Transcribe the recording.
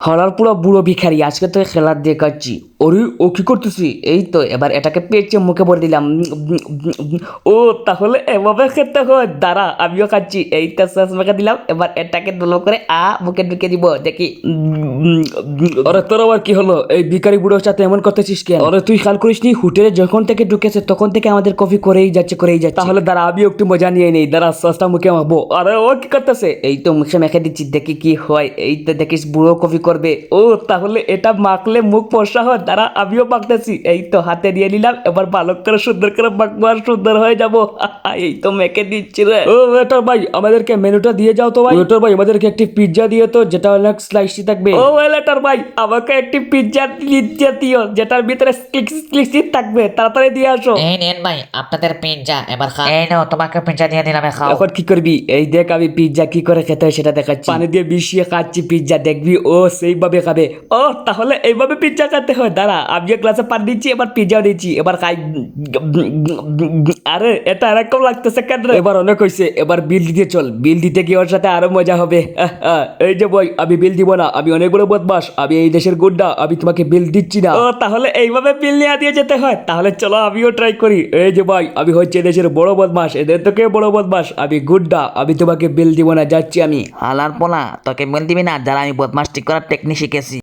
হলার পুরো বুড়ো ভিখারি আজকে তো খেলা দেখাচ্ছি। ওরে ও কি করতেছি? এই তো এবার এটাকে পেঁচে মুখে ভরে দিলাম। ও তাহলে এভাবে খেতে হয়, দাঁড়া আমিও খাচ্ছি। এই তো সস মেখে দিলাম, এবার এটাকে দুলো করে মুখে ঢুকে দিব, দেখি। আরে তোর আবার কি হলো? এই ভিখারি বুড়োর সাথে এমন করতেছিস কেন? আরে তুই খেয়াল করিসনি হোটেলে যখন থেকে ঢুকেছে তখন থেকে আমাদের কফি করেই যাচ্ছে। তাহলে দাঁড়া আমিও একটু মজা নিয়ে নেই, দাঁড়া সসটা মুখে মাখবো। আরে ও কি করতেছে? এই তো মুখে মেখে দিচ্ছি, দেখি কি হয়। এই তো দেখিস বুড়ো কফি করবে। ও তাহলে এটা মাখলে মুখ ফর্সা হয়, দাঁড়া আমিও মাখতেছি। এই তো হাতে নিয়ে নিলাম, এবার ভালো করে সুন্দর করে মাখবো আর সুন্দর হয়ে যাবো। এই তো মেখে দিচ্ছি রে। ও ওয়েটার ভাই আমাদেরকে মেনুটা দিয়ে যাও তো ভাই। ওয়েটার ভাই আমাদেরকে একটি পিৎজা দিয়ে তো, যেটা অনেক স্লাইসি থাকবে। ও ওয়েটার ভাই আমাকে একটি পিৎজা দিও, যেটার ভিতরে স্লিসি থাকবে, তাড়াতাড়ি দিয়ে আসো। এই নেন ভাই আপনাদের পিৎজা, এবার খান। এই নাও তোমাকে পিৎজা দিয়ে দিলাম, খাও। এখন কি করবি? এই দেখ আমি পিৎজা কি করে খেতে হয় সেটা দেখাচ্ছি। পানি দিয়ে মিশিয়ে খাচ্ছি পিৎজা, দেখবি ও সেইভাবে খাবে। ও তাহলে এইভাবে পিৎজা খেতে হয়, দাঁড়া আমি গ্লাসে পানি দিচ্ছি, এবার পিৎজাও দিচ্ছি, এবার খাই। আরে এটা এরকম লাগতেছে কেন রে? এবার অনেক হয়েছে, এবার বিল দিতে চল। বিল দিতে গিয়ে ওর সাথে আরো মজা হবে। এই যে বই আমি বিল দিব না, আমি অনেক বড় বদমাস, আমি এই দেশের গুন্ডা, আমি তোমাকে বিল দিচ্ছি না। ও তাহলে এইভাবে বিল নিয়ে দিয়ে যেতে হয়, তাহলে চলো আমিও ট্রাই করি। এই যে ভাই আমি হচ্ছে দেশের বড় বদমাস, এদের থেকে বড় বদমাস, আমি গুন্ডা, আমি তোমাকে বিল দিব না, যাচ্ছি আমি। হালার পোলা তোকে বিল দিবি না, যারা আমি বদমাস ঠিক করার টেকনিক শিখেছি।